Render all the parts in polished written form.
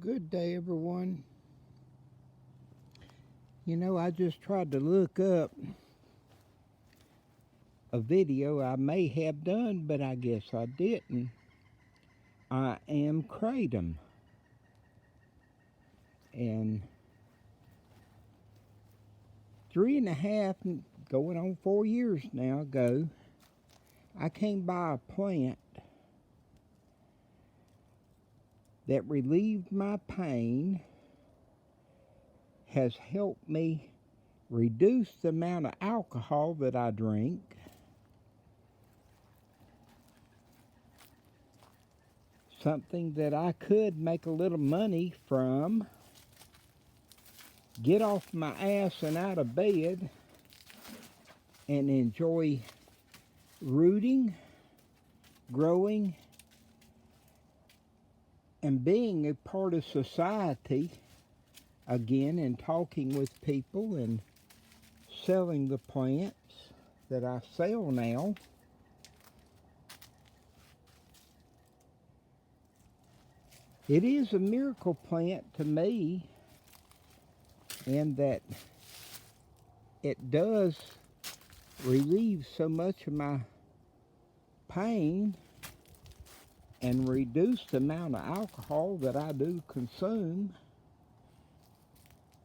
Good day, everyone. I just tried to look up a video I may have done, but I guess I didn't. I am Kratom, and 3.5, going on 4 years now ago, I came by a plant that relieved my pain, has helped me reduce the amount of alcohol that I drink, something that I could make a little money from, get off my ass and out of bed, and enjoy rooting, growing, and being a part of society again, and talking with people and selling the plants that I sell now. It is a miracle plant to me in that it does relieve so much of my pain and reduce the amount of alcohol that I do consume,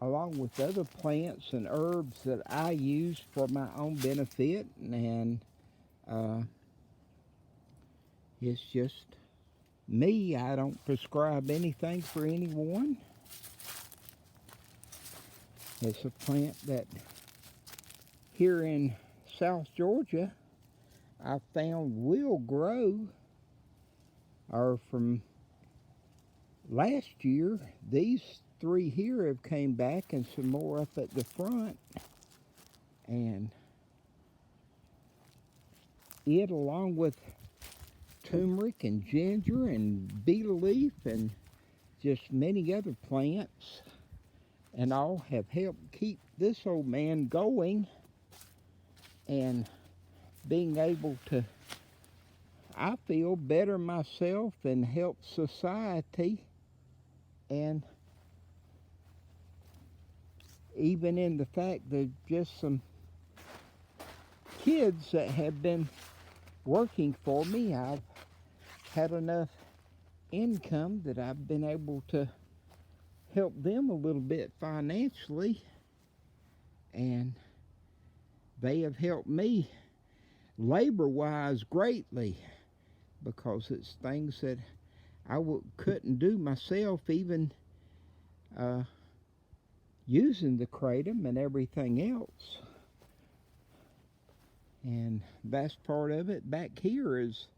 along with other plants and herbs that I use for my own benefit. And it's just me. I don't prescribe anything for anyone. It's a plant that here in South Georgia I found will grow, or from last year, these three here have came back and some more up at the front. And it, along with turmeric and ginger and betel leaf and just many other plants and all, have helped keep this old man going and being able to, I feel, better myself and help society. And even in the fact that just some kids that have been working for me, I've had enough income that I've been able to help them a little bit financially, and they have helped me labor-wise greatly, because it's things that I couldn't do myself, even using the kratom and everything else. And that's part of it. Back here is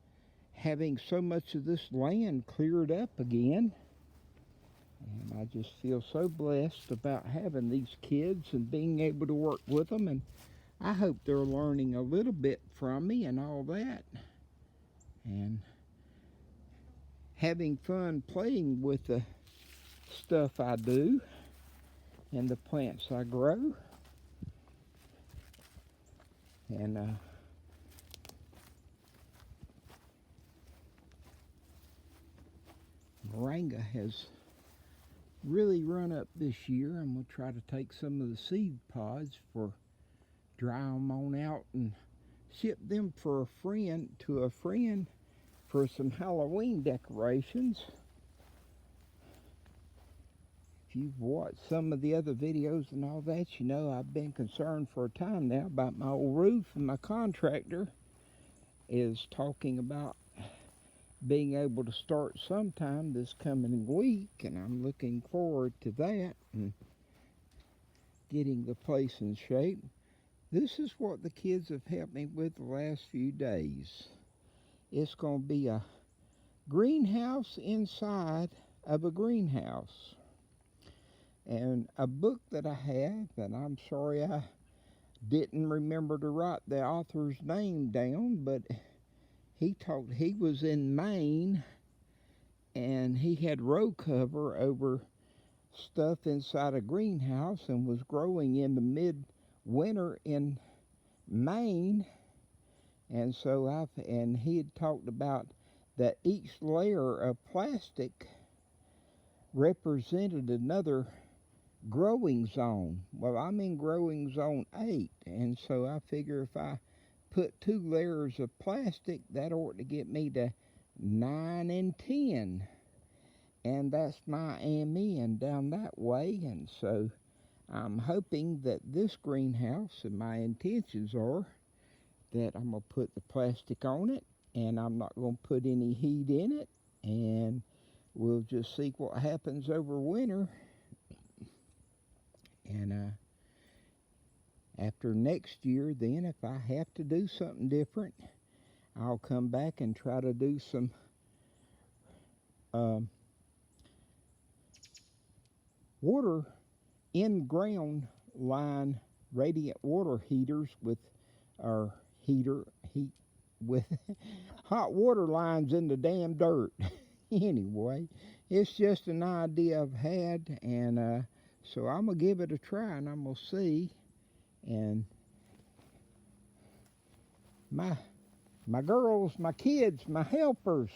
having so much of this land cleared up again. And I just feel so blessed about having these kids and being able to work with them. And I hope they're learning a little bit from me and all that. And having fun playing with the stuff I do and the plants I grow. And moringa has really run up this year. I'm going to try to take some of the seed pods, dry them on out and ship them to a friend for some Halloween decorations. If you've watched some of the other videos and all that, you know I've been concerned for a time now about my old roof, and my contractor is talking about being able to start sometime this coming week, and I'm looking forward to that and getting the place in shape. This is what the kids have helped me with the last few days. It's going to be a greenhouse inside of a greenhouse. And a book that I have, and I'm sorry I didn't remember to write the author's name down, but he was in Maine, and he had row cover over stuff inside a greenhouse and was growing in the midwinter in Maine. And so he had talked about that each layer of plastic represented another growing zone. Well, I'm in growing zone 8, and so I figure if I put 2 layers of plastic, that ought to get me to 9 and 10. And that's my MN down that way, and so I'm hoping that this greenhouse, and my intentions are that I'm going to put the plastic on it, and I'm not going to put any heat in it, and we'll just see what happens over winter. And after next year, then, if I have to do something different, I'll come back and try to do some water in-ground line radiant water heaters with our heat with hot water lines in the damn dirt. Anyway, it's just an idea I've had, and so I'm going to give it a try, and I'm going to see. And my girls, my kids, my helpers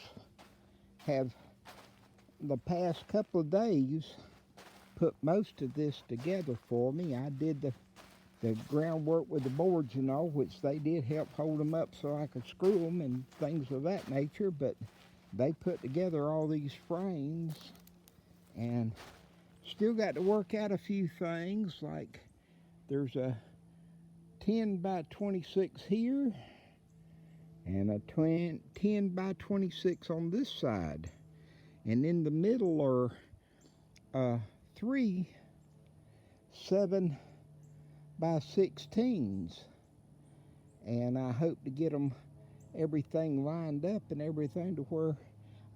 have the past couple of days put most of this together for me. I did the groundwork with the boards and all, which they did help hold them up so I could screw them and things of that nature, but they put together all these frames, and still got to work out a few things, like there's a 10 by 26 here and a 10 by 26 on this side, and in the middle are 3 7 by 16s, and I hope to get them everything lined up and everything to where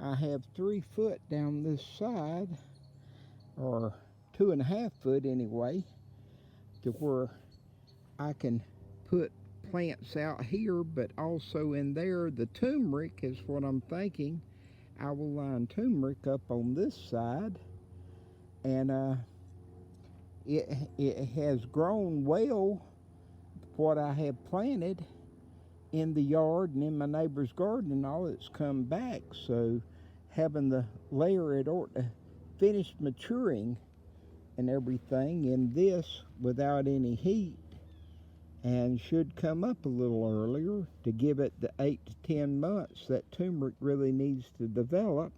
I have 3 foot down this side, or 2.5 foot anyway, to where I can put plants out here, but also in there. The turmeric is what I'm thinking. I will line turmeric up on this side, and it has grown well, what I have planted in the yard and in my neighbor's garden and all. It's come back, so having the layer, it ought to finish maturing and everything in this without any heat, and should come up a little earlier to give it the 8 to 10 months that turmeric really needs to develop.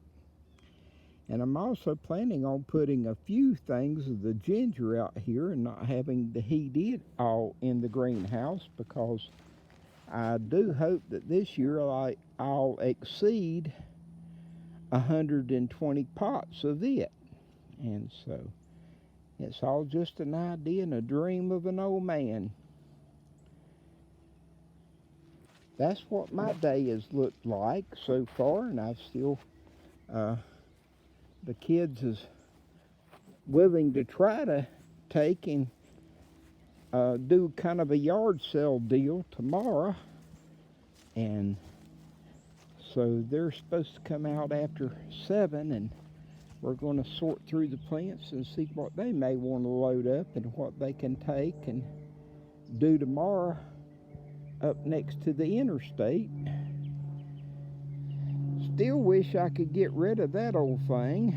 And I'm also planning on putting a few things of the ginger out here and not having to heat it all in the greenhouse, because I do hope that this year I'll exceed 120 pots of it. And so it's all just an idea and a dream of an old man. That's what my day has looked like so far, and I've still, the kids is willing to try to take and do kind of a yard sale deal tomorrow, and so they're supposed to come out after 7, and we're going to sort through the plants and see what they may want to load up and what they can take and do tomorrow up next to the interstate. Still wish I could get rid of that old thing,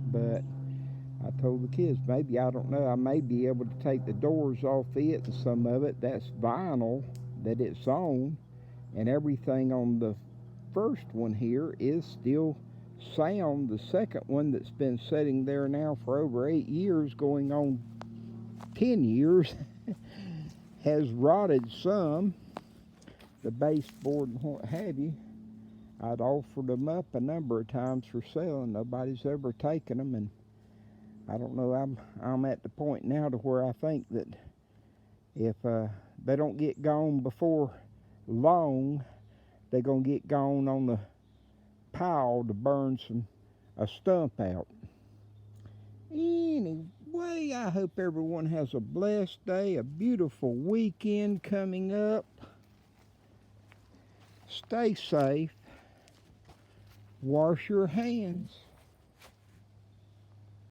but I told the kids, maybe, I don't know, I may be able to take the doors off it and some of it. That's vinyl that it's on, and everything on the first one here is still sound. The second one that's been sitting there now for over 8 years, going on 10 years, has rotted some, the baseboard and what have you. I'd offered them up a number of times for sale, and nobody's ever taken them, and I don't know, I'm at the point now to where I think that if they don't get gone before long, they're going to get gone on the pile to burn a stump out. Anyway, I hope everyone has a blessed day, a beautiful weekend coming up. Stay safe. Wash your hands.